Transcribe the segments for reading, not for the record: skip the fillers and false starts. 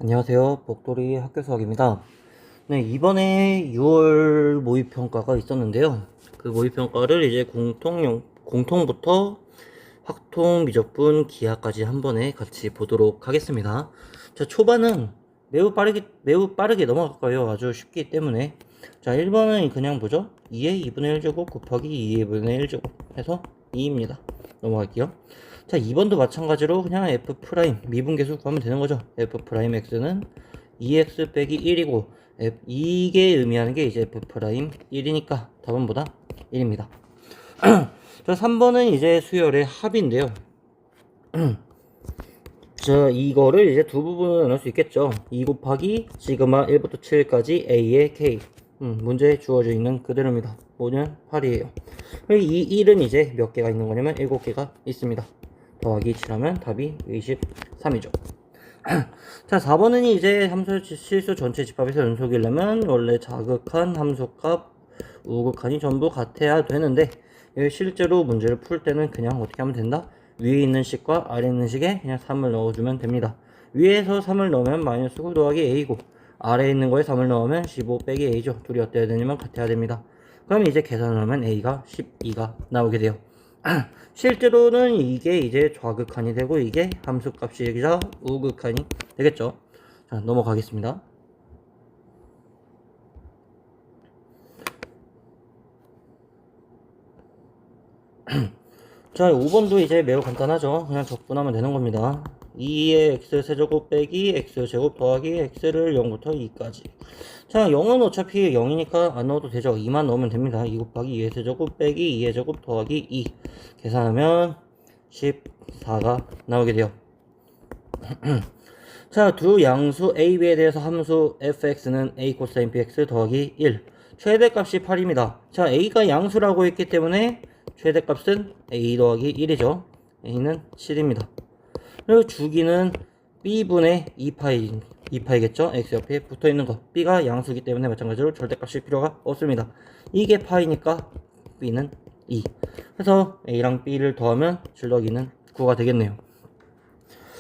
안녕하세요. 복돌이 학교 수학입니다. 네, 이번에 6월 모의평가가 있었는데요. 그 모의평가를 이제 공통부터 확통, 미적분, 기하까지 한 번에 같이 보도록 하겠습니다. 자, 초반은 매우 빠르게 넘어갈 거예요. 아주 쉽기 때문에. 자, 1번은 그냥 뭐죠? 2의 2분의 1제곱 곱하기 2의 2분의 1제곱 해서 2입니다. 넘어갈게요. 자, 2번도 마찬가지로 그냥 f 프라임 미분계수 구하면 되는 거죠. f 프라임 x는 2x 빼기 1이고 이게 의미하는 게 이제 f 프라임 1이니까 답은 뭐다? 1입니다. 자, 3번은 이제 수열의 합인데요. 자, 이거를 이제 두 부분으로 나눌 수 있겠죠. 2 곱하기 시그마 1부터 7까지 a의 k. 문제에 주어져 있는 그대로입니다. 뭐냐? 8이에요. 이 1은 이제 몇 개가 있는 거냐면 7개가 있습니다. 더하기 7하면 답이 23이죠. 자, 4번은 이제 함수 실수 전체 집합에서 연속이려면 원래 자극한 함수값, 우극한이 전부 같아야 되는데 실제로 문제를 풀 때는 그냥 어떻게 하면 된다? 위에 있는 식과 아래 있는 식에 그냥 3을 넣어주면 됩니다. 위에서 3을 넣으면 마이너스 9 더하기 a고 아래에 있는 거에 3을 넣으면 15 빼기 a죠. 둘이 어때야 되냐면 같아야 됩니다. 그럼 이제 계산을 하면 a가 12가 나오게 돼요. 실제로는 이게 이제 좌극한이 되고 이게 함수값이자 우극한이 되겠죠. 자, 넘어가겠습니다. 자, 5번도 이제 매우 간단하죠. 그냥 적분하면 되는 겁니다. 2의 x 세제곱 빼기 x 제곱 더하기 x를 0부터 2까지. 자, 0은 어차피 0이니까 안 넣어도 되죠. 2만 넣으면 됩니다. 2 곱하기 2의 세제곱 빼기 2의 제곱 더하기 2. 계산하면 14가 나오게 돼요. 자, 두 양수 a, b에 대해서 함수 fx는 a 코사인 bx 더하기 1. 최대값이 8입니다. 자, a가 양수라고 했기 때문에 최대값은 a 더하기 1이죠. a는 7입니다. 그리고 주기는 b분의 2파이겠죠. x 옆에 붙어있는 거. b가 양수기 때문에 마찬가지로 절대값일 필요가 없습니다. 이게 파이니까 b는 2. 그래서 a랑 b를 더하면 줄더기는 9가 되겠네요.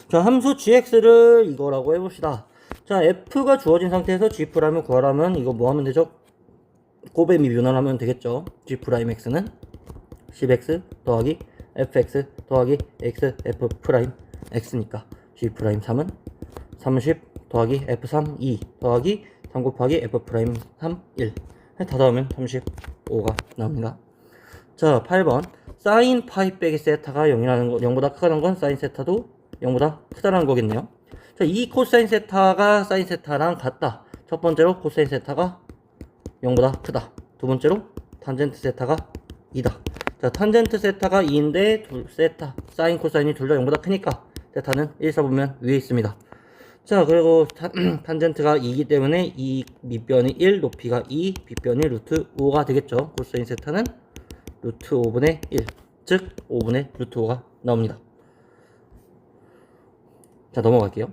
자, 함수 gx를 이거라고 해봅시다. 자, f가 주어진 상태에서 g'을 구하라면 이거 뭐 하면 되죠? 곱의 미분을 하면 되겠죠. g'x는 10x 더하기 fx 더하기 x f 프라임 x니까 g'3은 30 더하기 f3 2 더하기 3 곱하기 f 프라임 3 1 다 더하면 35가 나옵니다. 자, 8번 사인 파이 빼기 세타가 0보다 크다는 건 사인 세타도 0보다 크다는 거겠네요. 자, 이 코사인 세타가 사인 세타랑 같다. 첫 번째로 코사인 세타가 0보다 크다. 두 번째로 탄젠트 세타가 2다. 자, 탄젠트 세타가 2인데 세타 사인 코사인이 둘 다 0보다 크니까 세타는 1 써보면 위에 있습니다. 자, 그리고 탄젠트가 2이기 때문에 이 밑변이 1, 높이가 2, 빗변이 루트 5가 되겠죠. 코사인 세타는 루트 5분의 1, 즉 5분의 루트 5가 나옵니다. 자, 넘어갈게요.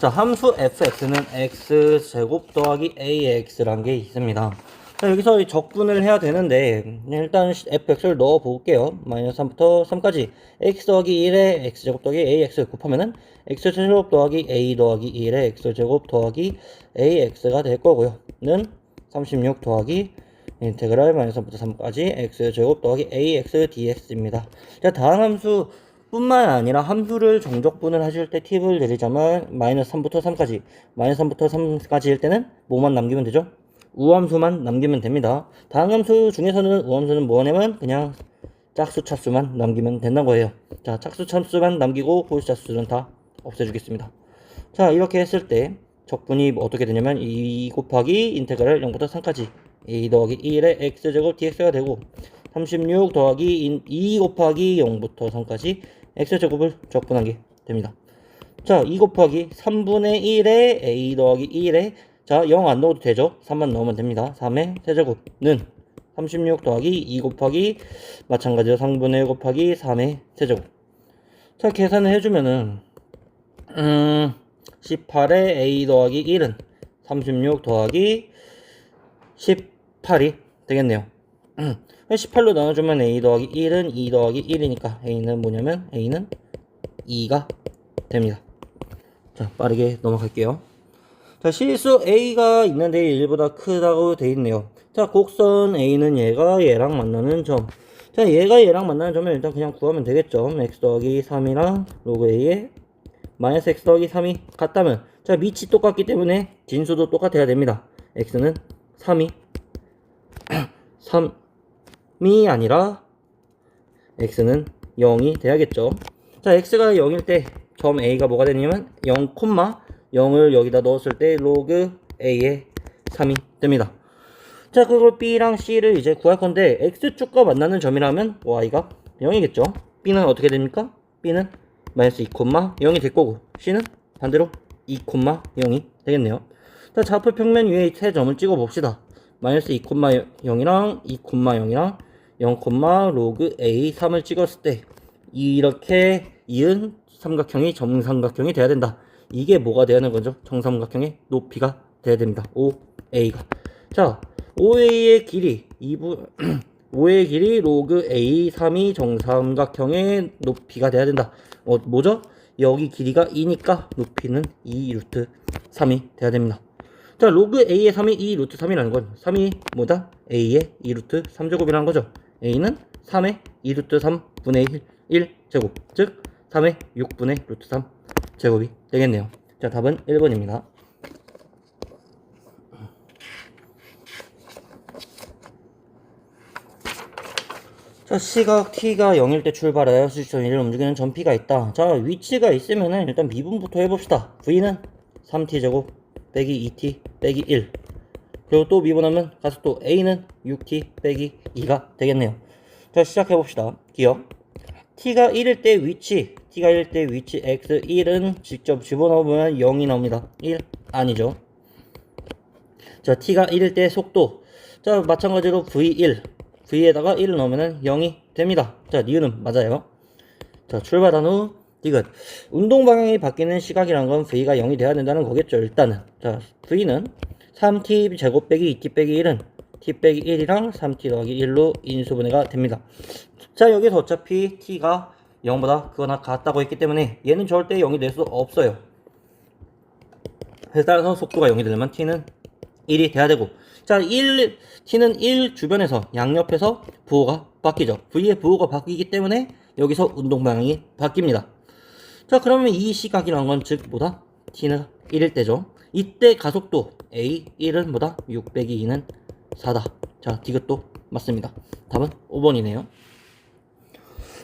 자, 함수 fx는 x제곱 더하기 ax라는 게 있습니다. 자, 여기서 적분을 해야 되는데 일단 fx를 넣어 볼게요. 마이너스 3부터 3까지 x 더하기 1에 x제곱 더하기 ax 곱하면은 x제곱 더하기 a 더하기 1에 x제곱 더하기 ax가 될 거고요. 는 36 더하기 인테그랄 마이너스 3부터 3까지 x제곱 더하기 ax dx입니다. 자, 다음 함수 뿐만 아니라 함수를 정적분을 하실 때 팁을 드리자면 마이너스 3부터 3까지 마이너스 3부터 3까지일 때는 뭐만 남기면 되죠? 우함수만 남기면 됩니다. 다음 함수 중에서는 우함수는 뭐냐면 그냥 짝수 차수만 남기면 된다는 거예요. 자, 짝수 차수만 남기고 홀수 차수는 다 없애주겠습니다. 자, 이렇게 했을 때 적분이 어떻게 되냐면 2 곱하기 인테그랄 0부터 3까지 a 더하기 1의 x제곱 dx가 되고 36 더하기 2 곱하기 0부터 3까지 x제곱을 적분한 게 됩니다. 자, 2 곱하기 3분의 1에 a 더하기 1에 자, 0 안 넣어도 되죠. 3만 넣으면 됩니다. 3의 세제곱는 36 더하기 2 곱하기 마찬가지로 3분의 1 곱하기 3의 세제곱. 자, 계산을 해주면은 18에 a 더하기 1은 36 더하기 18이 되겠네요. 18로 나눠주면 a 더하기 1은 2 더하기 1이니까 a는 뭐냐면 a는 2가 됩니다. 자, 빠르게 넘어갈게요. 자, 실수 A가 있는데 1보다 크다고 돼 있네요. 자, 곡선 A는 얘가 얘랑 만나는 점. 자, 얘가 얘랑 만나는 점을 일단 그냥 구하면 되겠죠. x 더하기 3이랑 로그 A에 마이너스 x 더하기 3이 같다면, 자, 밑이 똑같기 때문에 진수도 똑같아야 됩니다. x는 3이 3이 아니라 x는 0이 돼야겠죠. 자, x가 0일 때 점 a가 뭐가 되냐면 0, 0을 여기다 넣었을 때 로그 a의 3이 됩니다. 자, 그걸 b랑 c를 이제 구할 건데 x축과 만나는 점이라면 y가 0이겠죠. b는 어떻게 됩니까? b는 마이너스 2, 0이 될 거고, c는 반대로 2, 0이 되겠네요. 자, 좌표 평면 위에 세 점을 찍어 봅시다. 마이너스 2, 0이랑 2, 0이랑 0, 로그 a 3을 찍었을 때 이렇게 이은 삼각형이 정삼각형이 돼야 된다. 이게 뭐가 돼야 하는 거죠? 정삼각형의 높이가 돼야 됩니다. OA가. 자, OA의 길이 5의 길이 로그 A 3이 정삼각형의 높이가 돼야 된다. 뭐죠? 여기 길이가 2니까 높이는 2 루트 3이 돼야 됩니다. 자, 로그 A의 3이 2 루트 3이라는 건 3이 뭐다? A의 2 루트 3제곱이라는 거죠. A는 3의 2 루트 3분의 1 제곱, 즉 3의 6분의 루트 3 제곱이 되겠네요. 자, 답은 1번입니다. 자, 시각 t가 0일 때 출발하여 수직점 1을 움직이는 점 P가 있다. 자, 위치가 있으면은 일단 미분부터 해봅시다. V는 3t제곱 빼기 2t 빼기 1. 그리고 또 미분하면 가속도 A는 6t 빼기 2가 되겠네요. 자, 시작해봅시다. 기억. t가 1일 때 위치, x1은 직접 집어넣으면 0이 나옵니다. 1 아니죠. 자, t가 1일 때 속도. 자, 마찬가지로 v1, v에다가 1을 넣으면 0이 됩니다. 자, 니은은 맞아요. 자, 출발한 후 디귿. 운동 방향이 바뀌는 시각이란 건 v가 0이 돼야 된다는 거겠죠. 일단은. 자, v는 3t 제곱 빼기 2t 빼기 1은 t 빼기 1이랑 3t 더하기 1로 인수분해가 됩니다. 자, 여기서 어차피 t가 0보다 그거나 같다고 했기 때문에 얘는 절대 0이 될 수 없어요. 그래서 따라서 속도가 0이 되려면 t는 1이 돼야 되고, 자, t는 1 주변에서 양옆에서 부호가 바뀌죠. v의 부호가 바뀌기 때문에 여기서 운동 방향이 바뀝니다. 자, 그러면 이 시각이란 건 즉 뭐다? t는 1일 때죠. 이때 가속도 a1은 뭐다? 6 빼기 2는 4다. 자, 디귿도 맞습니다. 답은 5번이네요.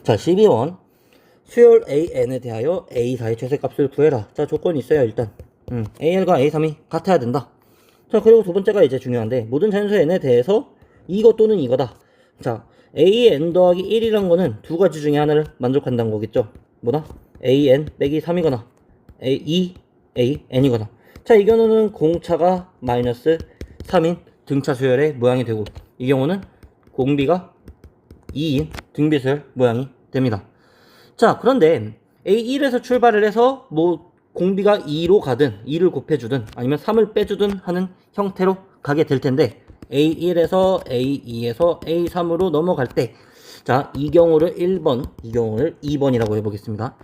자, 12번. 수열 AN에 대하여 A4의 최대값을 구해라. 자, 조건이 있어요, 일단. AL과 A3이 같아야 된다. 자, 그리고 두 번째가 이제 중요한데, 모든 자연수 N에 대해서 이거 또는 이거다. 자, AN 더하기 1이란 거는 두 가지 중에 하나를 만족한다는 거겠죠. 뭐다? AN 빼기 3이거나, AN이거나. 자, 이 경우는 공차가 마이너스 3인 등차 수열의 모양이 되고, 이 경우는 공비가 2인 등비 수열 모양이 됩니다. 자, 그런데 A1에서 출발을 해서 뭐 공비가 2로 가든 2를 곱해주든 아니면 3을 빼주든 하는 형태로 가게 될 텐데, A1에서 A2에서 A3으로 넘어갈 때, 자, 이 경우를 1번, 이 경우를 2번이라고 해보겠습니다.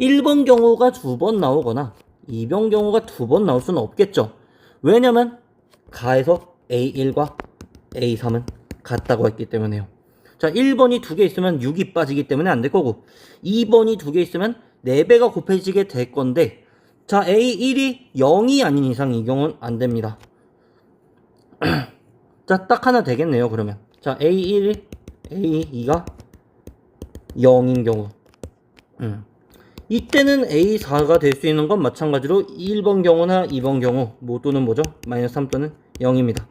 1번 경우가 2번 나오거나 2번 경우가 2번 나올 수는 없겠죠. 왜냐면 가에서 A1과 A3은 같다고 했기 때문에요. 자, 1번이 2개 있으면 6이 빠지기 때문에 안 될 거고, 2번이 2개 있으면 4배가 곱해지게 될 건데, 자, A1이 0이 아닌 이상 이 경우는 안 됩니다. 자, 딱 하나 되겠네요, 그러면. 자, A1, A2가 0인 경우. 이때는 A4가 될 수 있는 건 마찬가지로 1번 경우나 2번 경우 모두는 뭐죠? 마이너스 3 또는 0입니다.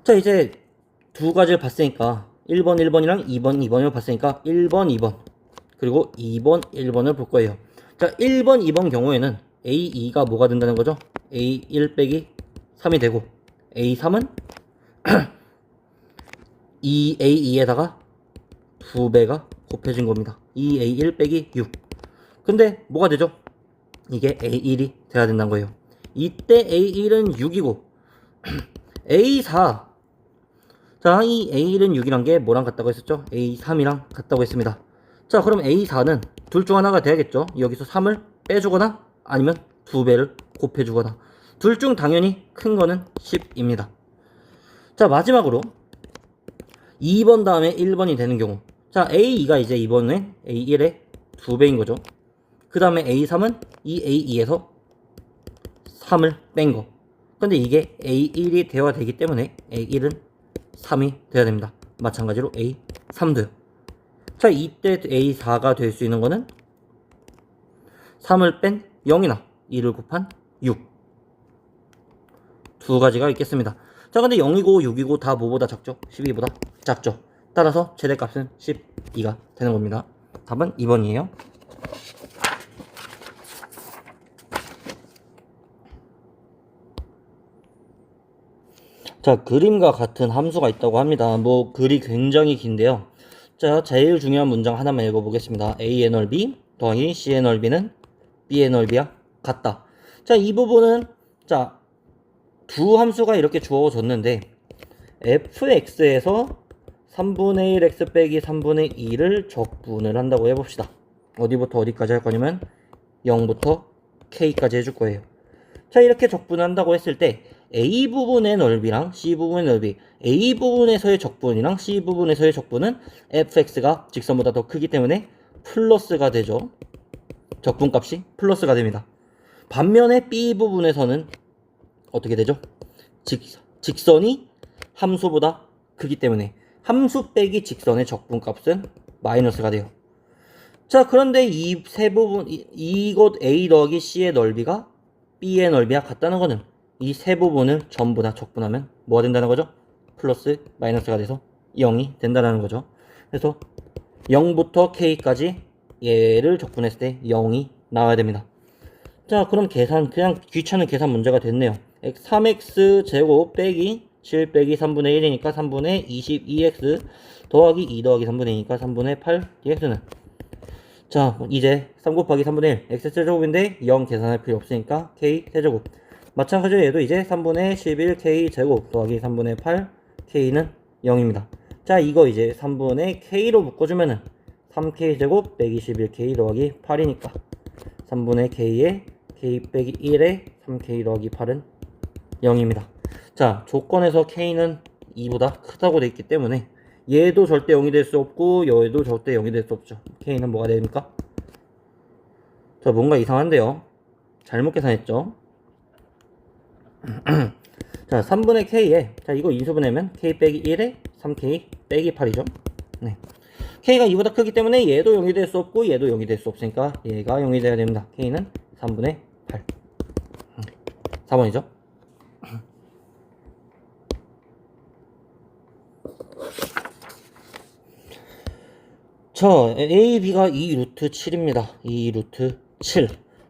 자, 이제 두 가지를 봤으니까 1번 1번이랑 2번 2번을 봤으니까 1번 2번 그리고 2번 1번을 볼 거예요. 자, 1번 2번 경우에는 A2가 뭐가 된다는 거죠? A1 빼기 3이 되고, A3은 A2에다가 2배가 곱해진 겁니다. 2A1 빼기 6. 근데 뭐가 되죠? 이게 A1이 돼야 된다는 거예요. 이때 A1은 6이고 A4, 자, 이 A1은 6이란 게 뭐랑 같다고 했었죠? A3이랑 같다고 했습니다. 자, 그럼 A4는 둘 중 하나가 돼야겠죠. 여기서 3을 빼주거나 아니면 2배를 곱해주거나. 둘 중 당연히 큰 거는 10입니다. 자, 마지막으로 2번 다음에 1번이 되는 경우. 자, A2가 이제 이번에 A1의 2배인 거죠. 그 다음에 A3은 이 A2에서 3을 뺀 거. 근데 이게 A1이 되어야 되기 때문에 A1은 3이 되어야 됩니다. 마찬가지로 A3도요. 자, 이때 A4가 될 수 있는 거는 3을 뺀 0이나 2를 곱한 6. 두 가지가 있겠습니다. 자, 근데 0이고 6이고 다 뭐보다 작죠? 12보다 작죠. 따라서 최대값은 12가 되는 겁니다. 답은 2번이에요. 자, 그림과 같은 함수가 있다고 합니다. 뭐 글이 굉장히 긴데요. 자, 제일 중요한 문장 하나만 읽어보겠습니다. A의 넓이 더하기 C의 넓이는 B의 넓이와 같다. 자, 이 부분은 자, 두 함수가 이렇게 주어졌는데 fx에서 3분의 1 x 빼기 3분의 2를 적분을 한다고 해봅시다. 어디부터 어디까지 할 거냐면 0부터 k까지 해줄 거예요. 자, 이렇게 적분한다고 했을 때 A 부분의 넓이랑 C 부분의 넓이, A 부분에서의 적분이랑 C 부분에서의 적분은 fx가 직선보다 더 크기 때문에 플러스가 되죠. 적분값이 플러스가 됩니다. 반면에 B 부분에서는 어떻게 되죠? 직선이 함수보다 크기 때문에 함수 빼기 직선의 적분값은 마이너스가 돼요. 자, 그런데 이 세 부분, 이곳 A 더하기 C의 넓이가 B의 넓이와 같다는 거는 이 세 부분을 전부 다 적분하면 뭐가 된다는 거죠? 플러스 마이너스가 돼서 0이 된다는 거죠. 그래서 0부터 K까지 얘를 적분했을 때 0이 나와야 됩니다. 자, 그럼 그냥 귀찮은 계산 문제가 됐네요. 3x 제곱 빼기 7 빼기 3분의 1이니까 3분의 22x 더하기 2 더하기 3분의 2니까 3분의 8 dx는 자, 이제 3 곱하기 3분의 1 x제곱인데 0 계산할 필요 없으니까 k세제곱. 마찬가지로 얘도 이제 3분의 11 k제곱 더하기 3분의 8 k는 0입니다. 자, 이거 이제 3분의 k로 묶어주면은 3k제곱 빼기 11k 더하기 8이니까 3분의 k에 k 빼기 1에 3k 더하기 8은 0입니다. 자, 조건에서 k는 2보다 크다고 되어 있기 때문에 얘도 절대 0이 될 수 없고 얘도 절대 0이 될 수 없죠. k는 뭐가 됩니까? 자, 뭔가 이상한데요. 잘못 계산했죠. 자, 3분의 k에 자, 이거 인수분해면 k 빼기 1에 3k 빼기 8이죠. 네. k가 2보다 크기 때문에 얘도 0이 될 수 없고 얘도 0이 될 수 없으니까 얘가 0이 돼야 됩니다. k는 3분의 8. 4번이죠. 자, A, B가 2 루트 7입니다. 2 루트 7.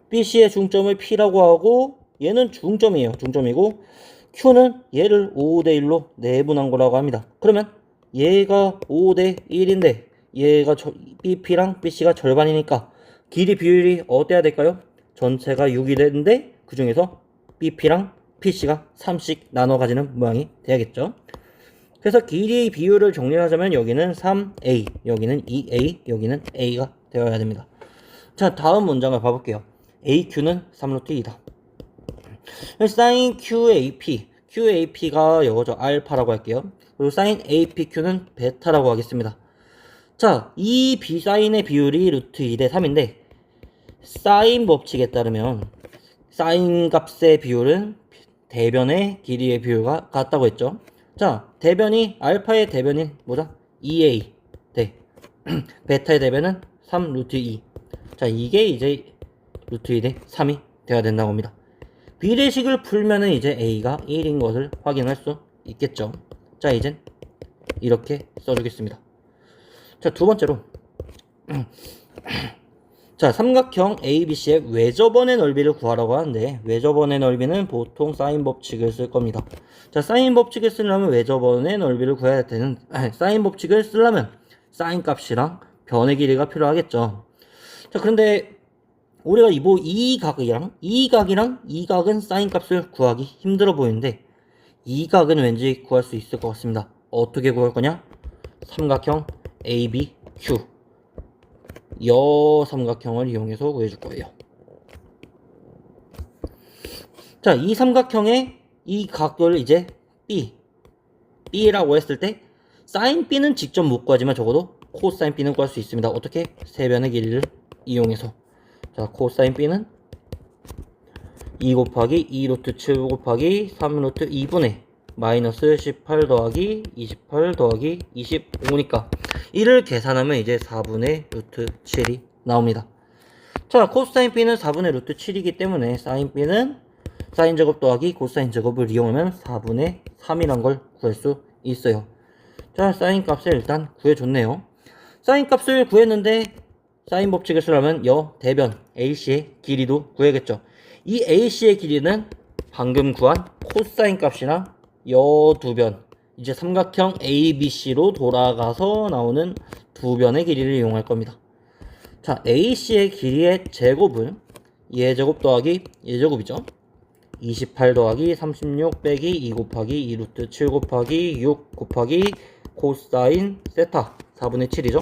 B, C의 중점을 P라고 하고 얘는 중점이에요. 중점이고 Q는 얘를 5대 1로 내분한 거라고 합니다. 그러면 얘가 5대 1인데 얘가 BP랑 BC가 절반이니까 길이 비율이 어때야 될까요? 전체가 6이 되는데 그 중에서 BP랑 PC가 3씩 나눠 가지는 모양이 돼야겠죠. 그래서 길이 비율을 정리하자면 여기는 3A, 여기는 2A, 여기는 A가 되어야 됩니다. 자, 다음 문장을 봐볼게요. AQ는 3루트 2다. sin QAP, QAP가 이거죠. 알파라고 할게요. 그리고 sin APQ는 베타라고 하겠습니다. 자, 이 B사인의 비율이 루트 2대 3인데 사인 법칙에 따르면 사인 값의 비율은 대변의 길이의 비율과 같다고 했죠. 자, 대변이 알파의 대변인 뭐죠? 2a 네. 베타의 대변은 3 루트 2. 자, 이게 이제 루트 2 대 3이 되어야 된다고 합니다. 비례식을 풀면은 이제 a가 1인 것을 확인할 수 있겠죠. 자, 이젠 이렇게 써주겠습니다. 자, 두 번째로 자, 삼각형 ABC의 외접원의 넓이를 구하라고 하는데 외접원의 넓이는 보통 사인 법칙을 쓸 겁니다. 자, 사인 법칙을 쓰려면 외접원의 넓이를 구해야 되는 사인 법칙을 쓰려면 사인 값이랑 변의 길이가 필요하겠죠. 자, 그런데 우리가 이 각이랑 이 각은 사인 값을 구하기 힘들어 보이는데 이 각은 왠지 구할 수 있을 것 같습니다. 어떻게 구할 거냐? 삼각형 ABQ 여삼각형을 이용해서 구해줄 거예요. 자, 이 삼각형의 이 각도를 이제 B라고 했을 때 사인 B는 직접 못 구하지만 적어도 코사인 B는 구할 수 있습니다. 어떻게? 세변의 길이를 이용해서. 자, 코사인 B는 2 곱하기 2 루트 7 곱하기 3 루트 2분의 마이너스 18 더하기 28 더하기 25니까 이를 계산하면 이제 4분의 루트 7이 나옵니다. 자, 코사인 B는 4분의 루트 7이기 때문에 사인 B는 사인 제곱 더하기 코사인 제곱을 이용하면 4분의 3이란 걸 구할 수 있어요. 자, 사인 값을 일단 구해줬네요. 사인 값을 구했는데 사인 법칙을 쓰려면 여 대변 AC의 길이도 구해야겠죠. 이 AC의 길이는 방금 구한 코사인 값이나 여 두 변, 이제 삼각형 ABC로 돌아가서 나오는 두 변의 길이를 이용할 겁니다. 자, AC의 길이의 제곱은 예제곱 더하기 예제곱이죠. 28 더하기 36 빼기 2 곱하기 2 루트 7 곱하기 6 곱하기 코사인 세타 4분의 7이죠.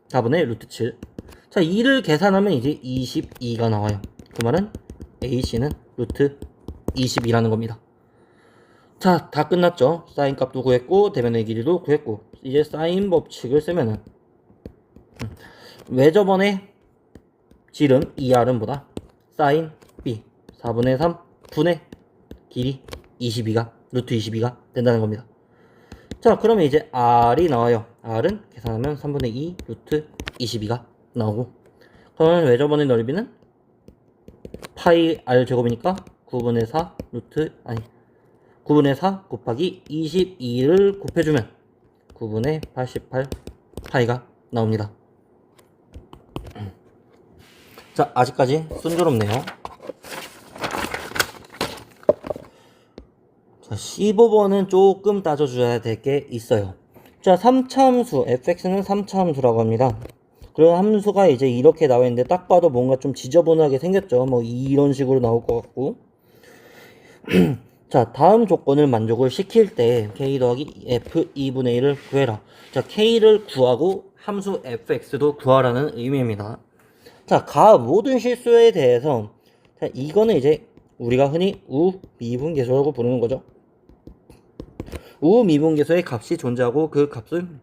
4분의 루트 7. 자, 이를 계산하면 이제 22가 나와요. 그 말은 AC는 루트 20이라는 겁니다. 자, 다 끝났죠. 사인 값도 구했고 대변의 길이도 구했고 이제 사인 법칙을 쓰면은 왜 저번에 질은 2R은보다 사인 B 4분의 3 분의 길이 22가 루트 22가 된다는 겁니다. 자, 그러면 이제 R이 나와요. R은 계산하면 3분의 2 루트 22가 나오고 그러면 왜 저번의 넓이는 파이 R 제곱이니까 9분의 4 루트 9분의 4 곱하기 22를 곱해주면 9분의 88 파이가 나옵니다. 자, 아직까지 순조롭네요. 자, 15번은 조금 따져줘야 될 게 있어요. 자, 3차 함수, fx는 3차 함수라고 합니다. 그리고 함수가 이제 이렇게 나와 있는데 딱 봐도 뭔가 좀 지저분하게 생겼죠. 뭐 이런 식으로 나올 것 같고. 자, 다음 조건을 만족을 시킬 때 k 더하기 f 2분의 1을 구해라. 자, k를 구하고 함수 fx도 구하라는 의미입니다. 자, 모든 실수에 대해서 자, 이거는 이제 우리가 흔히 우미분계수라고 부르는 거죠. 우미분계수의 값이 존재하고 그 값은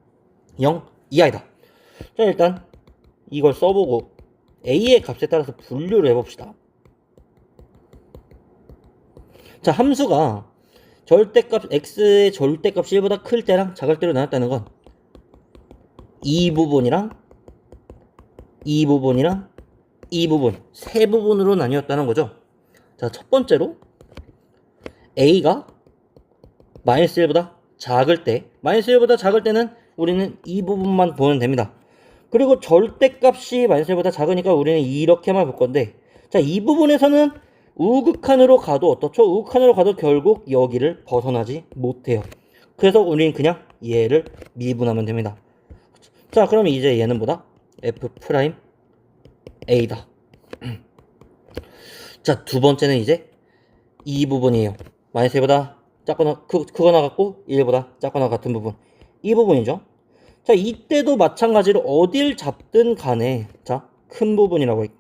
0 이하이다. 자, 일단 이걸 써보고 a의 값에 따라서 분류를 해봅시다. 자, 함수가 절대값 x의 절대값이 1보다 클 때랑 작을 때로 나눴다는 건 이 부분이랑 이 부분이랑 이 부분 세 부분으로 나뉘었다는 거죠. 자, 첫 번째로 a가 마이너스 1보다 작을 때 마이너스 1보다 작을 때는 우리는 이 부분만 보면 됩니다. 그리고 절대값이 마이너스 1보다 작으니까 우리는 이렇게만 볼 건데 자, 이 부분에서는 우극한으로 가도 어떻죠? 우극한으로 가도 결국 여기를 벗어나지 못해요. 그래서 우리는 그냥 얘를 미분하면 됩니다. 자, 그럼 이제 얘는 뭐다? F'A다. 자, 두 번째는 이제 이 부분이에요. 마이너스 1보다 작거나 크거나 같고 1보다 작거나 같은 부분. 이 부분이죠. 자, 이때도 마찬가지로 어딜 잡든 간에 자, 큰 부분이라고 했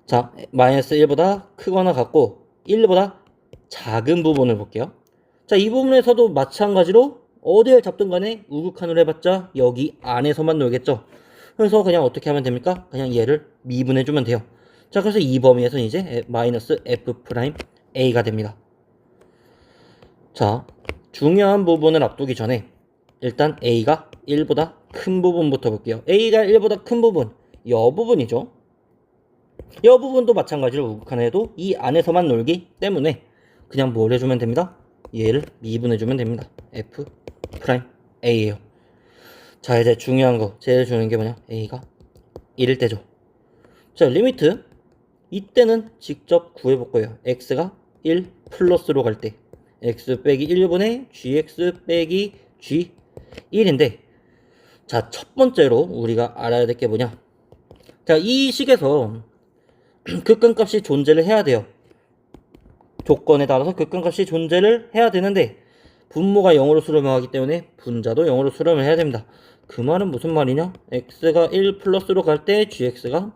자, 마이너스 1보다 크거나 같고 1보다 작은 부분을 볼게요. 자, 이 부분에서도 마찬가지로 어디를 잡든 간에 우극한으로 해봤자 여기 안에서만 놀겠죠. 그래서 그냥 어떻게 하면 됩니까? 그냥 얘를 미분해주면 돼요. 자, 그래서 이 범위에서는 이제 마이너스 F'A가 됩니다. 자, 중요한 부분을 앞두기 전에 일단 A가 1보다 큰 부분부터 볼게요. A가 1보다 큰 부분, 이 부분이죠. 이 부분도 마찬가지로 우극한에도 이 안에서만 놀기 때문에 그냥 뭘 해주면 됩니다. 얘를 미분해주면 됩니다. F'A예요. 자, 이제 중요한 거 제일 중요한 게 뭐냐? A가 1일 때죠. 자, 리미트 이때는 직접 구해볼 거예요. X가 1 플러스로 갈 때 X 빼기 1분의 GX 빼기 G 1인데 자, 첫 번째로 우리가 알아야 될 게 뭐냐? 자, 이 식에서 극근값이 존재를 해야 돼요. 조건에 따라서 극근값이 존재를 해야 되는데 분모가 0으로 수렴하기 때문에 분자도 0으로 수렴을 해야 됩니다. 그 말은 무슨 말이냐? x가 1 플러스로 갈 때 gx가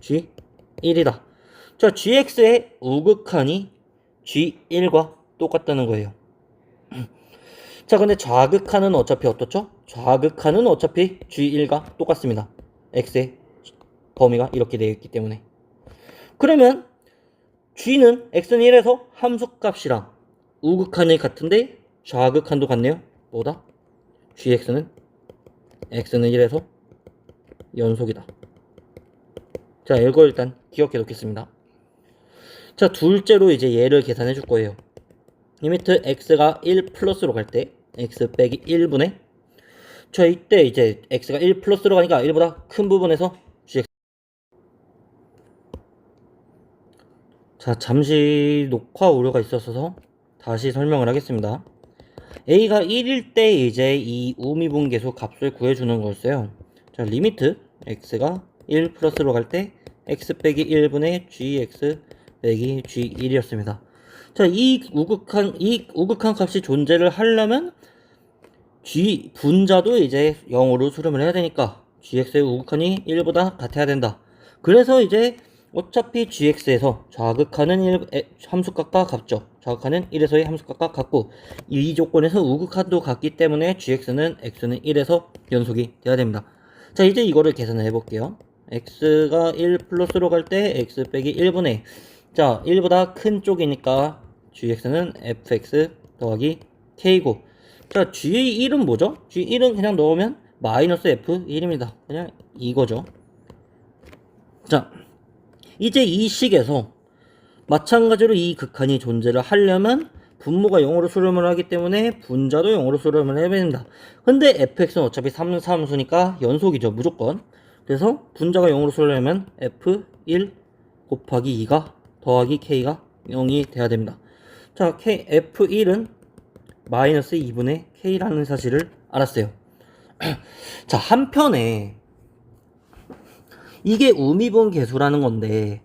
g1이다. 자, gx의 우극한이 g1과 똑같다는 거예요. 자, 근데 좌극한은 어차피 어떻죠? 좌극한은 어차피 g1과 똑같습니다. x의 범위가 이렇게 되어 있기 때문에. 그러면 g는 x는 1에서 함수값이랑 우극한이 같은데 좌극한도 같네요. 뭐다? gx는 x는 1에서 연속이다. 자, 이거 일단 기억해 놓겠습니다. 자, 둘째로 이제 얘를 계산해 줄 거예요. 리미트 x가 1 플러스로 갈 때 x 빼기 1분의, 자, 이때 이제 x가 1 플러스로 가니까 1보다 큰 부분에서 gx. 자, 잠시 녹화 오류가 있었어서 다시 설명을 하겠습니다. a가 1일 때 이제 이 우미분계수 값을 구해주는 거였어요. 자, 리미트 x가 1 플러스로 갈 때 x 빼기 1분의 gx 빼기 g1이었습니다. 자, 이 우극한 값이 존재를 하려면 g 분자도 이제 0으로 수렴을 해야 되니까 gx의 우극한이 1보다 같아야 된다. 그래서 이제 어차피 gx에서 좌극한은 함수값과 같죠. 좌극한은 1에서의 함수값과 같고, 이 조건에서 우극한도 같기 때문에 gx는 x는 1에서 연속이 돼야 됩니다. 자, 이제 이거를 계산을 해볼게요. x가 1 플러스로 갈 때 x 빼기 1분의, 자, 1보다 큰 쪽이니까 gx는 fx 더하기 k고, 자, g1은 뭐죠? g1은 그냥 넣으면 마이너스 f1입니다. 그냥 이거죠. 자, 이제 이 식에서 마찬가지로 이 극한이 존재를 하려면 분모가 0으로 수렴을 하기 때문에 분자도 0으로 수렴을 해야 됩니다. 근데 fx는 어차피 3함수니까 연속이죠, 무조건. 그래서 분자가 0으로 수렴하면 f1 곱하기 2가 더하기 k가 0이 돼야 됩니다. 자, f1은 마이너스 2분의 k라는 사실을 알았어요. 자, 한편에 이게 우미분 계수라는 건데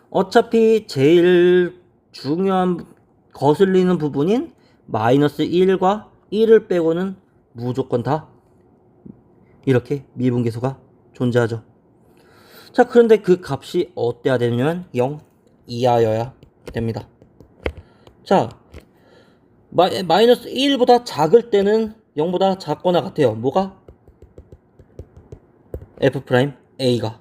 어차피 제일 중요한 거슬리는 부분인 마이너스 1과 1을 빼고는 무조건 다 이렇게 미분계수가 존재하죠. 자, 그런데 그 값이 어때야 되냐면 0 이하여야 됩니다. 자, 마이너스 1보다 작을 때는 0보다 작거나 같아요. 뭐가? f'A가.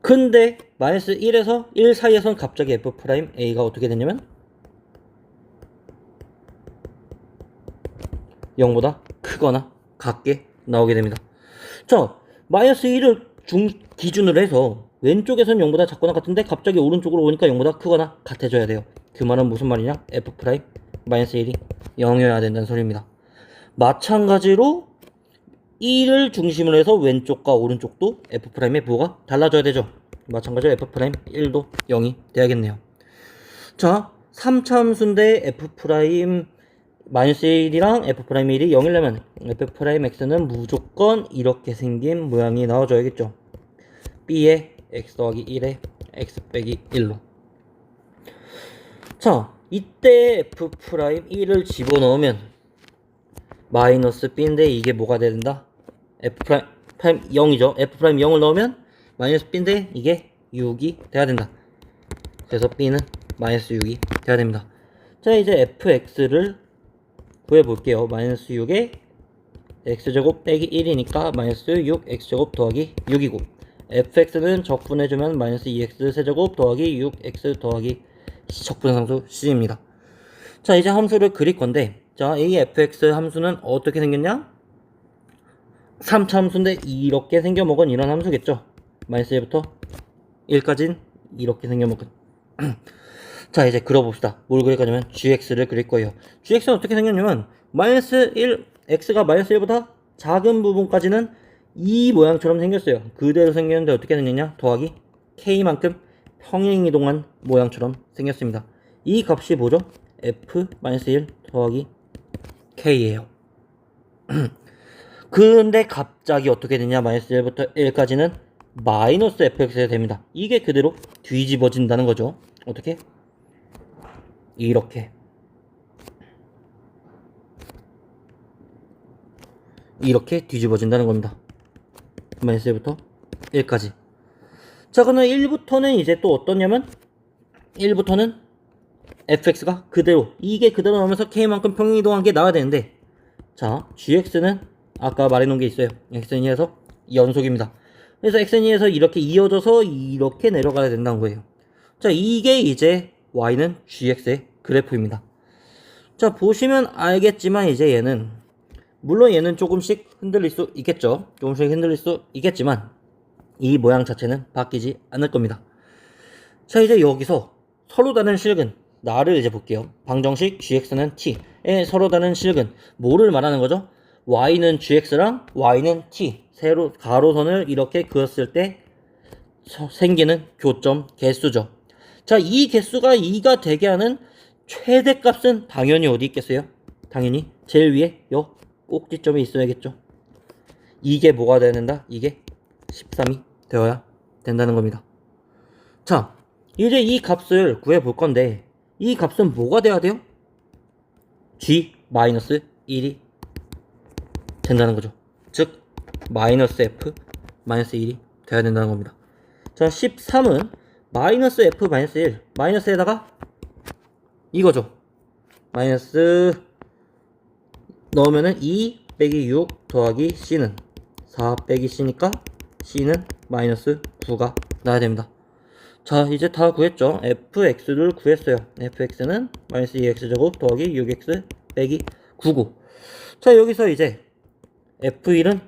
근데 마이너스 1에서 1 사이에선 갑자기 f'A가 어떻게 되냐면 0보다 크거나 같게 나오게 됩니다. 자, 마이너스 1을 기준으로 해서 왼쪽에선 0보다 작거나 같은데 갑자기 오른쪽으로 오니까 0보다 크거나 같아져야 돼요. 그 말은 무슨 말이냐? f' 마이너스 1이 0이어야 된다는 소리입니다. 마찬가지로 1을 중심으로 해서 왼쪽과 오른쪽도 f'의 부호가 달라져야 되죠. 마찬가지로 f'1도 0이 돼야겠네요. 자, 3차 함수인데 f' 마이너스 1이랑 f'1이 0이려면 f'x는 무조건 이렇게 생긴 모양이 나와줘야겠죠. b에 x 더하기 1에 x 빼기 1로. 자, 이때 f'1을 집어넣으면 마이너스 b인데 이게 뭐가 된다? f' 0이죠. f' 0을 넣으면 마이너스 b인데 이게 6이 돼야 된다. 그래서 b는 마이너스 6이 돼야 됩니다. 자, 이제 fx를 구해볼게요. 마이너스 6에 x제곱 빼기 1이니까 마이너스 6 x제곱 더하기 6이고, fx는 적분해주면 마이너스 2x 세제곱 더하기 6x 더하기 적분상수 c입니다. 자, 이제 함수를 그릴 건데, 자, a fx 함수는 어떻게 생겼냐? 3차 함수인데 이렇게 생겨먹은 이런 함수겠죠. 마이너스 1부터 1까지는 이렇게 생겨먹은. 자, 이제 그려봅시다. 뭘 그릴 거냐면 gx를 그릴 거예요. gx는 어떻게 생겼냐면 마이너스 1, x가 마이너스 1보다 작은 부분까지는 이 모양처럼 생겼어요. 그대로 생겼는데 어떻게 생겼냐? 더하기 k만큼 평행이동한 모양처럼 생겼습니다. 이 값이 뭐죠? f-1 더하기 k예요. 근데 갑자기 어떻게 되냐? 마이너스 1부터 1까지는 마이너스 fx가 됩니다. 이게 그대로 뒤집어진다는 거죠. 어떻게? 이렇게 이렇게 뒤집어진다는 겁니다. 마이너스 1부터 1까지. 자, 그러면 1부터는 이제 또 어떠냐면 1부터는 fx가 그대로, 이게 그대로 나오면서 k만큼 평행이동한 게 나와야 되는데, 자, gx는 아까 말해놓은 게 있어요. xn에서 연속입니다. 그래서 xn에서 이렇게 이어져서 이렇게 내려가야 된다는 거예요. 자, 이게 이제 y는 gx의 그래프입니다. 자, 보시면 알겠지만 이제 얘는, 물론 얘는 조금씩 흔들릴 수 있겠죠. 조금씩 흔들릴 수 있겠지만 이 모양 자체는 바뀌지 않을 겁니다. 자, 이제 여기서 서로 다른 실근, 나를 이제 볼게요. 방정식 gx는 t에 서로 다른 실근, 뭐를 말하는 거죠? y는 gx랑 y는 t, 세로 가로선을 이렇게 그었을 때 생기는 교점 개수죠. 자, 이 개수가 2가 되게 하는 최대값은 당연히 어디 있겠어요? 당연히 제일 위에 요 꼭지점이 있어야겠죠. 이게 뭐가 되야 된다? 이게 13이 되어야 된다는 겁니다. 자, 이제 이 값을 구해 볼 건데, 이 값은 뭐가 돼야 돼요? g-1이 된다는 거죠. 즉 마이너스 f 마이너스 1이 돼야 된다는 겁니다. 자, 13은 마이너스 f 마이너스 1 마이너스에다가 이거죠. 마이너스 넣으면은 2 빼기 6 더하기 c는 4 빼기 c니까 c는 마이너스 9가 나야 됩니다. 자, 이제 다 구했죠. fx를 구했어요. fx는 마이너스 2x제곱 더하기 6x 빼기 9고. 자, 여기서 이제 f1은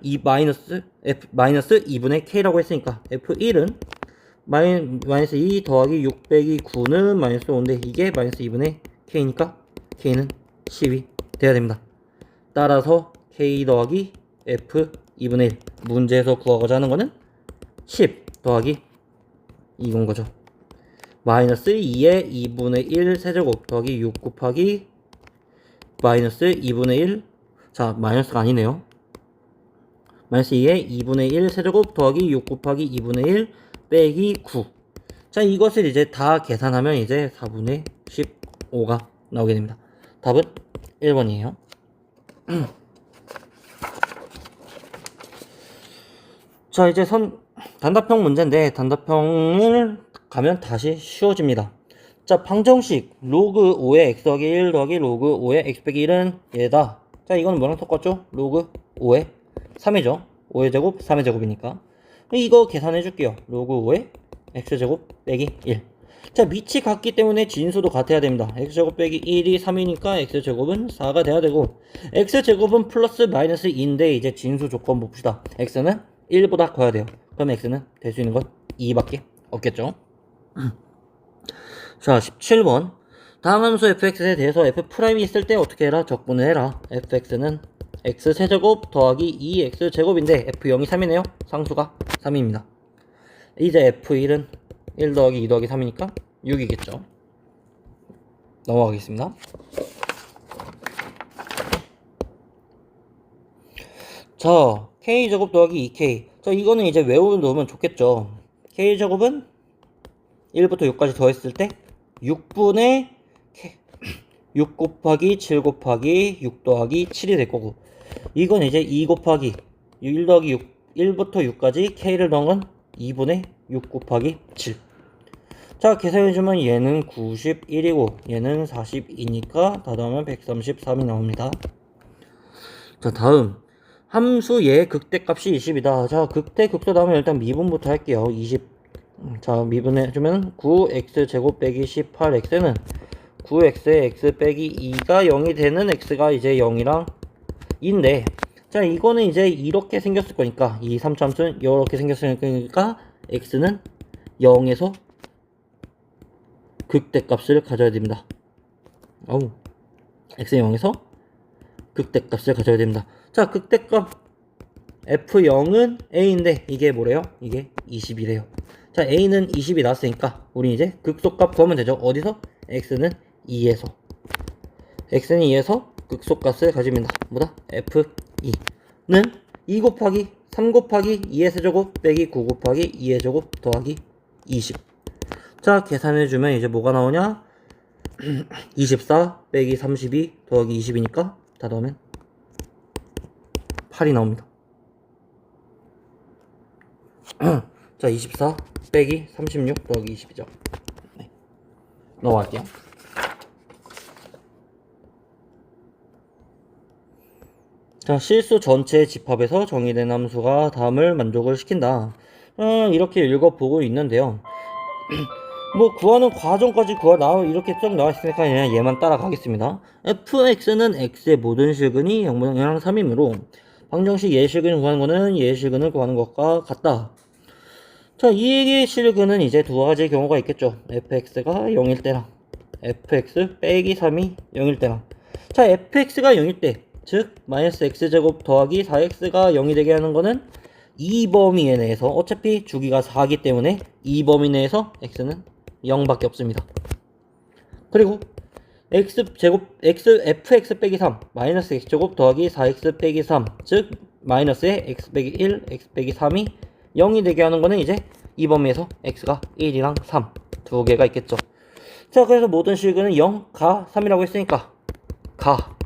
마이너스 2분의 k라고 했으니까 f1은 마이너스 2 더하기 6 빼기 9는 마이너스 5인데 이게 마이너스 2분의 k니까 k는 10이 돼야 됩니다. 따라서 k 더하기 f 2분의 1, 문제에서 구하고자 하는 거는 10 더하기 이건 거죠. 마이너스 2의 2분의 1 세제곱 더하기 6 곱하기 마이너스 2분의 1, 자, 마이너스가 아니네요. 마이너스 2의 2분의 1 세제곱 더하기 6 곱하기 2분의 1 빼기 9. 자, 이것을 이제 다 계산하면 이제 4분의 15가 나오게 됩니다. 답은 1번이에요. 자, 이제 단답형 문제인데 단답형을 가면 다시 쉬워집니다. 자, 방정식 로그 5의 x 더하기 1 더하기 로그 5의 x 빼기 1은 얘다. 자, 이거는 뭐랑 똑같죠? 로그 5의 3이죠. 5의 제곱 3의 제곱이니까 이거 계산해 줄게요. 로그 5의 x제곱 빼기 1. 자, 밑이 같기 때문에 진수도 같아야 됩니다. x제곱 빼기 1이 3이니까 x제곱은 4가 돼야 되고, x제곱은 플러스 마이너스 2인데 이제 진수 조건 봅시다. x는 1보다 커야 돼요. 그럼 x는 될 수 있는 건 2밖에 없겠죠. 자, 17번. 다음 함수 fx에 대해서 f'이 있을 때 어떻게 해라? 적분을 해라. fx는 x세제곱 더하기 2x제곱인데 f0이 3이네요. 상수가 3입니다. 이제 f1은 1 더하기 2 더하기 3이니까 6이겠죠. 넘어가겠습니다. 자, k제곱 더하기 2k. 자, 이거는 이제 외워놓으면 좋겠죠. k제곱은 1부터 6까지 더했을 때 6분의 6 곱하기 7 곱하기 6 더하기 7이 될 거고, 이건 이제 2 곱하기 1 더하기 6, 1부터 6까지 k를 넣은 건 2분의 6 곱하기 7. 자, 계산해주면 얘는 91이고 얘는 42니까 다 더하면 133이 나옵니다. 자, 다음 함수 얘 극대값이 20이다. 자, 극대 극소 나오면 일단 미분부터 할게요. 20. 자, 미분해주면 9x제곱 빼기 18x는 9x의 x 빼기 2가 0이 되는 x가 이제 0이랑 2인데, 자, 이거는 이제 이렇게 생겼을 거니까, 이 3참수는 이렇게 생겼을 거니까 x는 0에서 극대값을 가져야 됩니다. x는 0에서 극대값을 가져야 됩니다. 자, 극대값 f0은 a인데 이게 뭐래요? 이게 20이래요. 자, a는 20이 나왔으니까 우리 이제 극소값 구하면 되죠. 어디서? x는 2에서 극소값을 가집니다. 뭐다? f2는 2 곱하기 3 곱하기 2의 세제곱 빼기 9 곱하기 2의 제곱 더하기 20. 자, 계산해주면 이제 뭐가 나오냐? 24 빼기 32 더하기 20이니까 다 더하면 8이 나옵니다. 자, 24 빼기 36 더하기 20이죠. 네. 넘어갈게요. 자, 실수 전체 집합에서 정의된 함수가 다음을 만족을 시킨다. 이렇게 읽어보고 있는데요. 뭐 구하는 과정까지 이렇게 쭉 나와 있으니까 그냥 얘만 따라가겠습니다. fx는 x의 모든 실근이 0랑 3이므로 방정식 예실근을 구하는 거는 예실근을 구하는 것과 같다. 자, 이 실근은 이제 두 가지 경우가 있겠죠. fx가 0일 때랑 fx 빼기 3이 0일 때랑. 자, fx가 0일 때, 즉 마이너스 x제곱 더하기 4x가 0이 되게 하는 거는 이 범위 내에서 어차피 주기가 4기 때문에 이 범위 내에서 x는 0밖에 없습니다. 그리고 fx 빼기 3 마이너스 x제곱 더하기 4x 빼기 3, 즉 마이너스에 x 빼기 1, x 빼기 3이 0이 되게 하는 거는 이제 이 범위에서 x가 1이랑 3 두 개가 있겠죠. 자, 그래서 모든 실근은 0, 가 3이라고 했으니까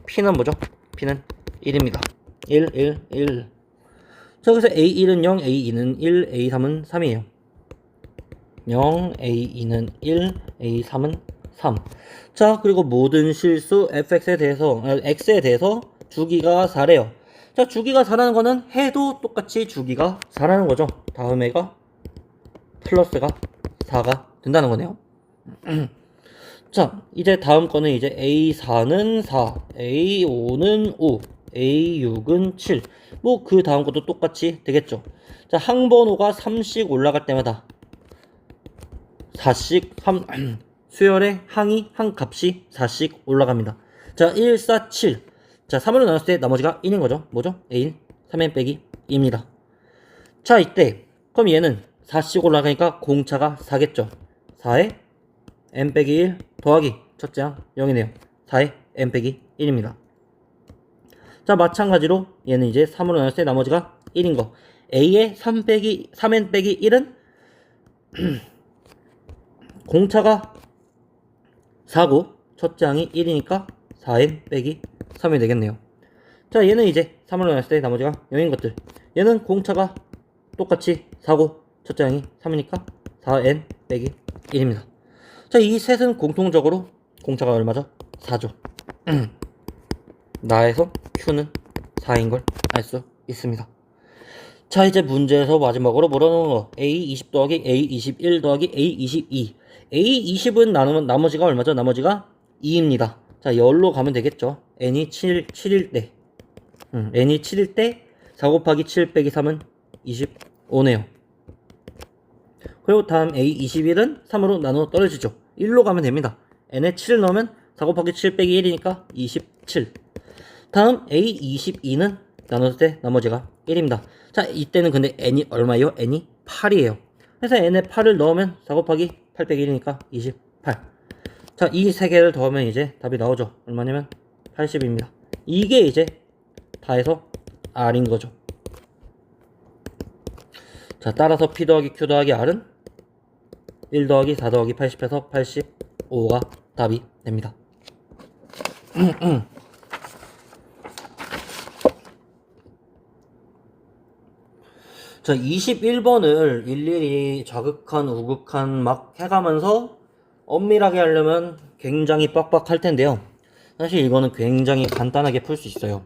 p는 뭐죠? p는 1입니다. 1, 1, 1. 자, 그래서 A1은 0, A2는 1, A3은 3이에요. 0, A2는 1, A3은 3. 자, 그리고 모든 실수 fx에 대해서, x에 대해서 주기가 4래요. 자, 주기가 4라는 거는 해도 똑같이 주기가 4라는 거죠. 다음 해가 플러스가 4가 된다는 거네요. 자, 이제 다음 거는 이제 A4는 4, A5는 5, A6은 7. 뭐 그 다음 것도 똑같이 되겠죠. 자, 항번호가 3씩 올라갈 때마다 4씩 수열의 항이 한 값이 4씩 올라갑니다. 자, 1, 4, 7. 자, 3으로 나눴을 때 나머지가 1인 거죠. 뭐죠? A인 3n 빼기 2입니다. 자, 이때 그럼 얘는 4씩 올라가니까 공차가 4겠죠. 4에 n 빼기 1 더하기 첫째 항 0이네요. 4에 n 빼기 1입니다. 자, 마찬가지로 얘는 이제 3으로 나눴을 때 나머지가 1인 거. A의 3n 빼기 1은 공차가 4고 첫째 항이 1이니까 4n 빼기 3이 되겠네요. 자, 얘는 이제 3으로 나눴을 때 나머지가 0인 것들. 얘는 공차가 똑같이 4고 첫째 항이 3이니까 4n 빼기 1입니다. 자, 이 셋은 공통적으로 공차가 얼마죠? 4죠. 나에서 Q는 4인 걸 알 수 있습니다. 자, 이제 문제에서 마지막으로 물어놓은 거 A20 더하기 A21 더하기 A22. A20은 나누면 나머지가 얼마죠? 나머지가 2입니다. 자, 열로 가면 되겠죠. n이 7일 때 n이 7일 때 4 곱하기 7 빼기 3은 25네요. 그리고 다음 A21은 3으로 나눠 떨어지죠. 1로 가면 됩니다. n에 7을 넣으면 4 곱하기 7 빼기 1이니까 27. 다음 A22는 나눴을 때 나머지가 1입니다. 자, 이때는 근데 n이 얼마예요? n이 8이에요. 그래서 n에 8을 넣으면 4 곱하기 8 빼기 1이니까 28. 자, 이 세 개를 더하면 이제 답이 나오죠. 얼마냐면 80입니다. 이게 이제 다 해서 R인 거죠. 자, 따라서 P 더하기 Q 더하기 R은 1 더하기 4 더하기 80해서 85가 답이 됩니다. 자, 21번을 일일이 자극한, 우극한 막 해가면서 엄밀하게 하려면 굉장히 빡빡할 텐데요. 사실 이거는 굉장히 간단하게 풀 수 있어요.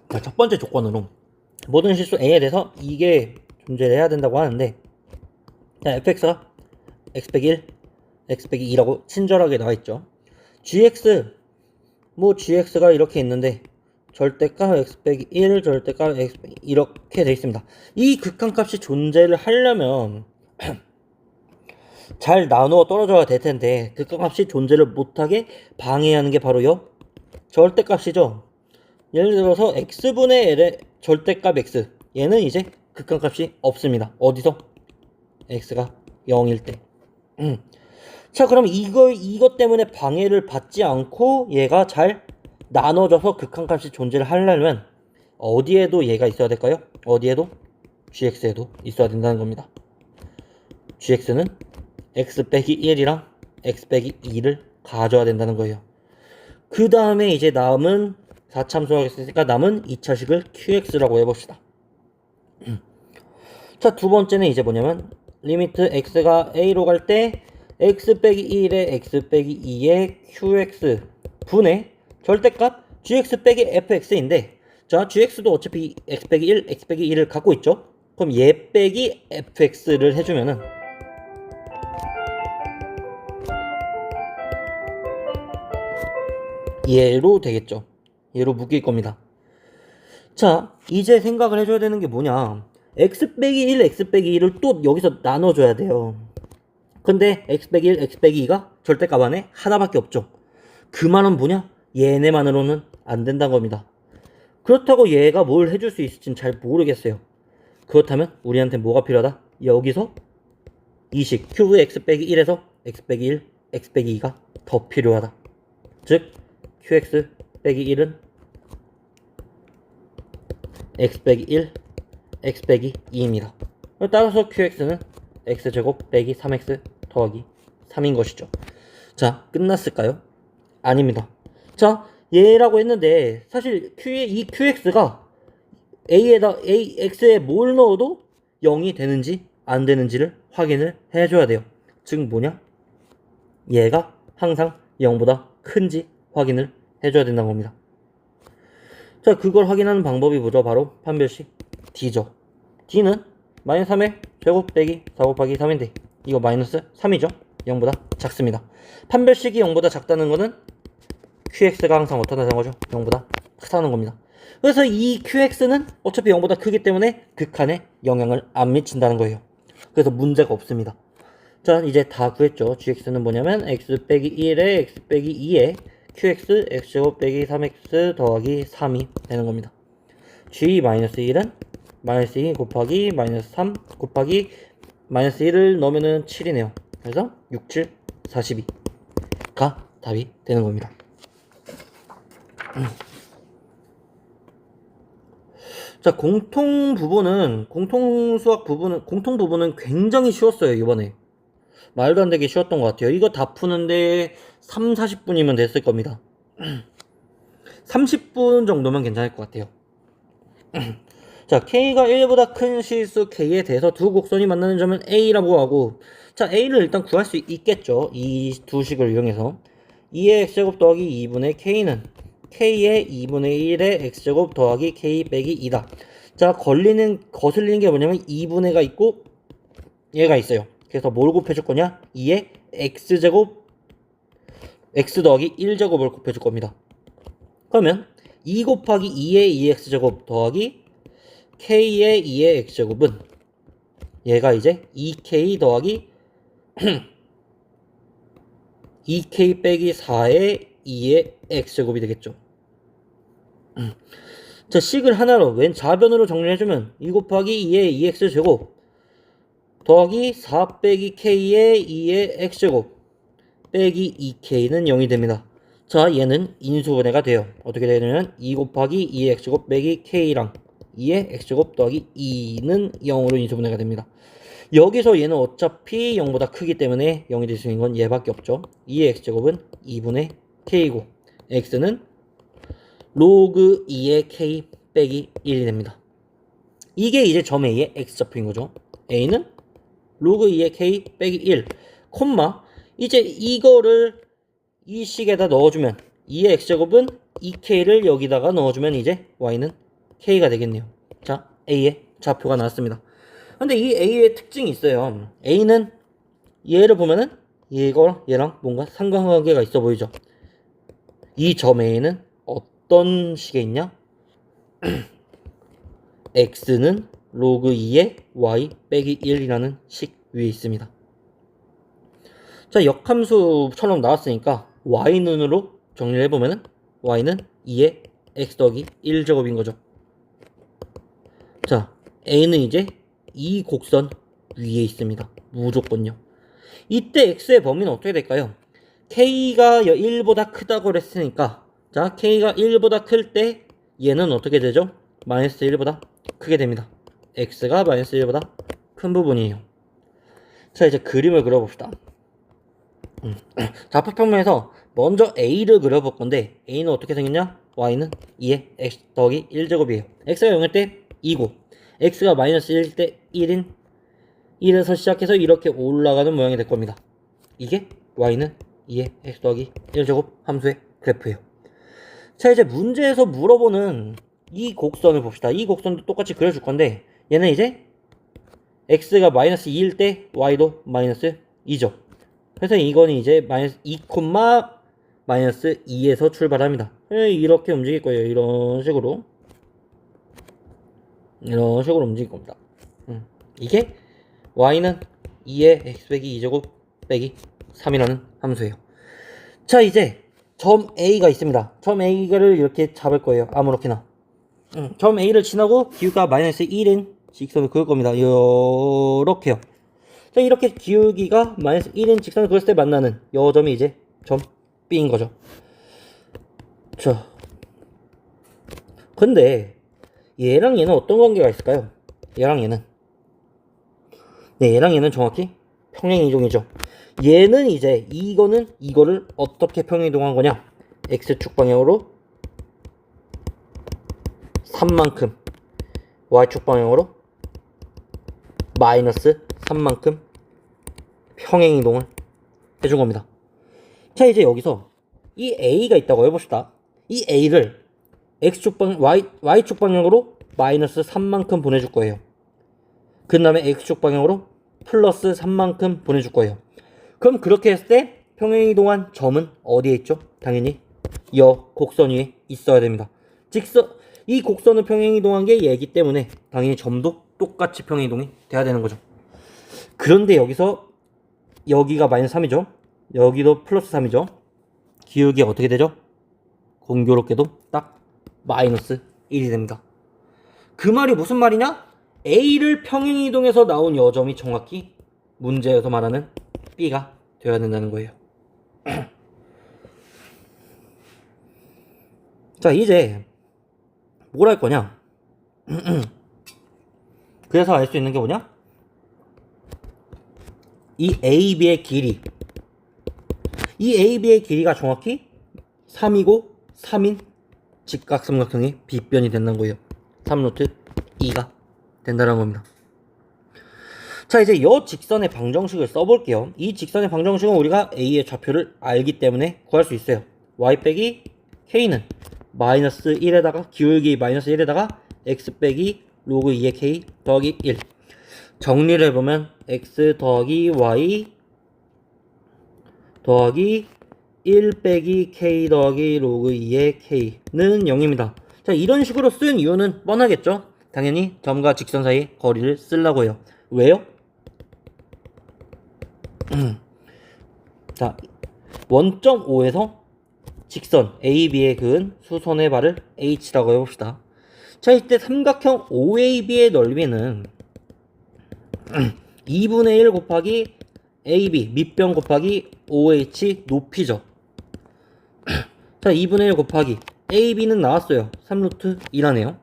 자, 첫 번째 조건으로 모든 실수 A에 대해서 이게 존재를 해야 된다고 하는데, 자, fx가 x 빼기 1, x 빼기 2라고 친절하게 나와있죠. gx, 뭐 gx가 이렇게 있는데 절대값 x 빼기 1, 절대값 x 빼기 2 이렇게 되어 있습니다. 이 극한값이 존재를 하려면 잘 나누어 떨어져야 될 텐데 극한값이 존재를 못하게 방해하는 게 바로요 절대값이죠. 예를 들어서 x분의 l의 절대값 x, 얘는 이제 극한값이 없습니다. 어디서? x가 0일 때. 자, 그럼 이것 때문에 방해를 받지 않고 얘가 잘 나눠져서 극한값이 존재를 하려면 어디에도 얘가 있어야 될까요? 어디에도? gx에도 있어야 된다는 겁니다. gx는 x 빼기 1이랑 x 빼기 2를 가져야 된다는 거예요. 그 다음에 이제 남은 4참수가 있으니까 남은 2차식을 qx라고 해봅시다. 자, 두 번째는 이제 뭐냐면 리미트 x가 a로 갈 때 x 빼기 1에 x 빼기 2의 qx 분의 절대값 gx 빼기 fx인데, 자, gx도 어차피 x 빼기 1, x 빼기 2를 갖고 있죠. 그럼 얘 빼기 fx를 해주면은 얘로 되겠죠. 얘로 묶일 겁니다. 자, 이제 생각을 해줘야 되는 게 뭐냐, x 빼기 1, x 빼기 2를 또 여기서 나눠줘야 돼요. 근데 x 빼기 1, x 빼기 2가 절대값 안에 하나밖에 없죠. 그 말은 뭐냐, 얘네만으로는 안 된다는 겁니다. 그렇다고 얘가 뭘 해줄 수 있을지는 잘 모르겠어요. 그렇다면 우리한테 뭐가 필요하다? 여기서 이식 큐브 x 빼기 1에서 x 빼기 1, x 빼기 2가 더 필요하다. 즉 qx 빼기 1은 x 빼기 1, x 빼기 2입니다. 따라서 qx는 x제곱 빼기 3x 더하기 3인 것이죠. 자, 끝났을까요? 아닙니다. 자, 얘라고 했는데 사실 이 qx가 x에 뭘 넣어도 0이 되는지 안 되는지를 확인을 해줘야 돼요. 즉 뭐냐? 얘가 항상 0보다 큰지 확인을 해줘야 된다는 겁니다. 자, 그걸 확인하는 방법이 뭐죠? 바로 판별식 d죠. d는 마이너스 3의 제곱 빼기 4 곱하기 3인데 이거 마이너스 3이죠. 0보다 작습니다. 판별식이 0보다 작다는 거는 qx가 항상 어떻다는 거죠? 0보다 크다는 겁니다. 그래서 이 qx는 어차피 0보다 크기 때문에 극한에 영향을 안 미친다는 거예요. 그래서 문제가 없습니다. 자, 이제 다 구했죠. gx는 뭐냐면 x 빼기 1에 x 빼기 2에 qx x제곱 빼기 3x 더하기 3이 되는 겁니다. g-1은 마이너스 2 곱하기 마이너스 3 곱하기 마이너스 1을 넣으면은 7이네요. 그래서 6, 7, 42가 답이 되는 겁니다. 자, 공통 부분은 굉장히 쉬웠어요, 이번에. 말도 안 되게 쉬웠던 것 같아요. 이거 다 푸는데 3, 40분이면 됐을 겁니다. 30분 정도면 괜찮을 것 같아요. 자, K가 1보다 큰 실수 K에 대해서 두 곡선이 만나는 점은 A라고 하고, 자, A를 일단 구할 수 있겠죠. 이 두 식을 이용해서. 2의 X제곱 더하기 2분의 K는 K의 2분의 1의 X제곱 더하기 K 빼기 2다. 자, 거슬리는 게 뭐냐면 2분의가 있고 얘가 있어요. 그래서 뭘 곱해줄 거냐? 2의 X제곱 X 더하기 1제곱을 곱해줄 겁니다. 그러면 2 곱하기 2의 2X제곱 더하기 K의 2의 X제곱은 얘가 이제 2K 더하기 2K 빼기 4의 2의 X제곱이 되겠죠. 자, 식을 하나로 왼 좌변으로 정리해주면 2 곱하기 2의 2X제곱 더하기 4 빼기 K의 2의 X제곱 빼기 2K는 0이 됩니다. 자, 얘는 인수분해가 돼요. 어떻게 되냐면 2 곱하기 2의 X제곱 빼기 K랑 2의 X제곱 더하기 2는 0으로 인수분해가 됩니다. 여기서 얘는 어차피 0보다 크기 때문에 0이 될 수 있는 건 얘밖에 없죠. 2의 X제곱은 2분의 K고 X는 로그 2의 K 빼기 1이 됩니다. 이게 이제 점 A의 X좌표인 거죠. A는 로그 2의 K 빼기 1, 콤마, 이제 이거를 이 식에다 넣어주면 2의 X제곱은 2K를 여기다가 넣어주면 이제 Y는 K가 되겠네요. 자, A의 좌표가 나왔습니다. 근데 이 A의 특징이 있어요. A는 얘를 보면은 얘랑 뭔가 상관관계가 있어 보이죠. 이 점 A는 어떤 식에 있냐? X는 로그 2의 Y 빼기 1이라는 식 위에 있습니다. 자, 역함수처럼 나왔으니까 Y는으로 정리를 해보면은 Y는 2의 X 더하기 1제곱인 거죠. 자, A는 이제 이 곡선 위에 있습니다. 무조건요. 이때 X의 범위는 어떻게 될까요? K가 1보다 크다고 그랬으니까, 자, K가 1보다 클 때 얘는 어떻게 되죠? 마이너스 1보다 크게 됩니다. X가 마이너스 1보다 큰 부분이에요. 자, 이제 그림을 그려봅시다. 좌표평면에서 먼저 A를 그려볼 건데 A는 어떻게 생겼냐? y는 2의 x 더하기 1제곱이에요. x가 0일 때 2고 x가 마이너스 1일 때 1인 1에서 시작해서 이렇게 올라가는 모양이 될 겁니다. 이게 y는 2의 x 더하기 1제곱 함수의 그래프예요. 자, 이제 문제에서 물어보는 이 곡선을 봅시다. 이 곡선도 똑같이 그려줄 건데 얘는 이제 x가 마이너스 2일 때 y도 마이너스 2죠. 그래서 이거는 이제 마이너스 2, 마이너스 2에서 출발합니다. 이렇게 움직일 거예요. 이런 식으로 움직일 겁니다. 이게 y는 2의 x 빼기 2제곱 빼기 3이라는 함수예요. 자, 이제 점 A가 있습니다. 점 A를 이렇게 잡을 거예요. 아무렇게나. 점 A를 지나고 기울기가 마이너스 1인 직선을 그을 겁니다. 요렇게요. 자, 이렇게 기울기가 마이너스 1인 직선을 그었을 때 만나는 요 점이 이제 점 B인 거죠. 자, 근데 얘랑 얘는 어떤 관계가 있을까요? 얘랑 얘는 얘랑 얘는 정확히 평행이동이죠. 얘는 이제 이거를 어떻게 평행이동한 거냐? x축 방향으로 3만큼, y축 방향으로 마이너스 3만큼 평행이동을 해준 겁니다. 자, 이제 여기서 이 a가 있다고 해봅시다. 이 a를 x축 y축 방향으로 마이너스 3만큼 보내줄 거예요. 그 다음에 x축 방향으로 플러스 3만큼 보내줄 거예요. 그럼 그렇게 했을 때 평행이동한 점은 어디에 있죠? 당연히 여 곡선 위에 있어야 됩니다. 이 곡선을 평행이동한 게 얘기 때문에 당연히 점도 똑같이 평행이동이 돼야 되는 거죠. 그런데 여기가 마이너스 3이죠. 여기도 플러스 3이죠. 기울기가 어떻게 되죠? 공교롭게도 딱 마이너스 1이 됩니다. 그 말이 무슨 말이냐? A를 평행이동해서 나온 여점이 정확히 문제에서 말하는 B가 되어야 된다는 거예요. 자, 이제 뭘 할 거냐? 그래서 알 수 있는 게 뭐냐? 이 AB의 길이, 이 AB의 길이가 정확히 3이고 3인 직각삼각형의 빗변이 된다는 거예요. 3루트 2가 된다는 겁니다. 자, 이제 이 직선의 방정식을 써볼게요. 이 직선의 방정식은 우리가 A의 좌표를 알기 때문에 구할 수 있어요. y 빼기 k는 마이너스 1에다가 기울기 마이너스 1에다가 x 빼기 로그 2의 k 더하기 1. 정리를 해보면 x 더하기 y 더하기 1 빼기 k 더하기 로그 2의 k는 0입니다. 자, 이런 식으로 쓴 이유는 뻔하겠죠? 당연히 점과 직선 사이 거리를 쓰려고 해요. 왜요? 자, 원점 O에서 직선 AB에 그은 수선의 발을 H라고 해봅시다. 자, 이때 삼각형 OAB의 넓이는 2분의 1 곱하기 AB 밑변 곱하기 OH 높이죠. 자, 2분의 1 곱하기 AB는 나왔어요. 3루트 2라네요.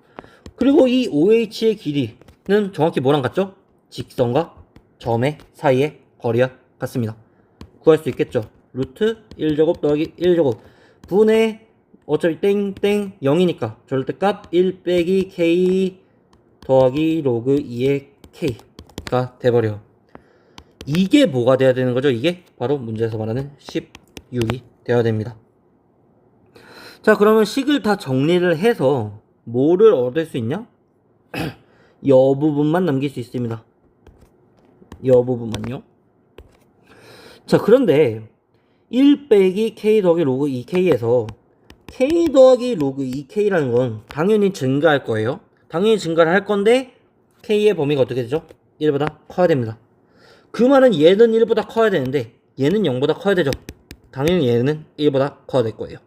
그리고 이 OH의 길이는 정확히 뭐랑 같죠? 직선과 점의 사이의 거리와 같습니다. 구할 수 있겠죠? 루트 1제곱 더하기 1제곱 분의 어차피 땡땡 0이니까 절대값 1 빼기 k 더하기 로그 2의 k가 돼버려요. 이게 뭐가 돼야 되는 거죠? 이게 바로 문제에서 말하는 16이 돼야 됩니다. 자, 그러면 식을 다 정리를 해서 뭐를 얻을 수 있냐? 여 부분만 남길 수 있습니다. 여 부분만요. 자, 그런데 1 빼기 k 더하기 로그 2k에서 k 더하기 로그 2k라는 건 당연히 증가할 거예요. 당연히 증가를 할 건데 k의 범위가 어떻게 되죠? 1보다 커야 됩니다. 그 말은 얘는 1보다 커야 되는데 얘는 0보다 커야 되죠. 당연히 얘는 1보다 커야 될 거예요.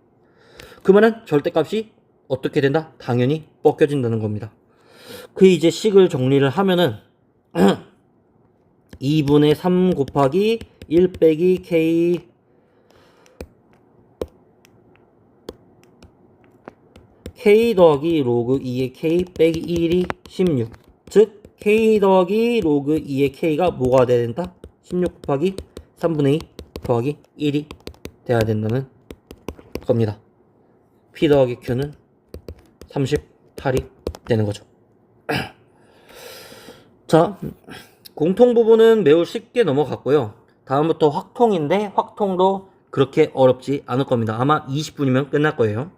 그 말은 절대값이 어떻게 된다? 당연히 벗겨진다는 겁니다. 그 이제 식을 정리를 하면은 2분의 3 곱하기 1 빼기 k 더하기 로그 2의 k 빼기 1이 16. 즉 k 더하기 로그 2의 k가 뭐가 돼야 된다? 16 곱하기 3분의 2 더하기 1이 돼야 된다는 겁니다. P 더하기 Q는 38이 되는 거죠. 자, 공통 부분은 매우 쉽게 넘어갔고요. 다음부터 확통인데 확통도 그렇게 어렵지 않을 겁니다. 아마 20분이면 끝날 거예요.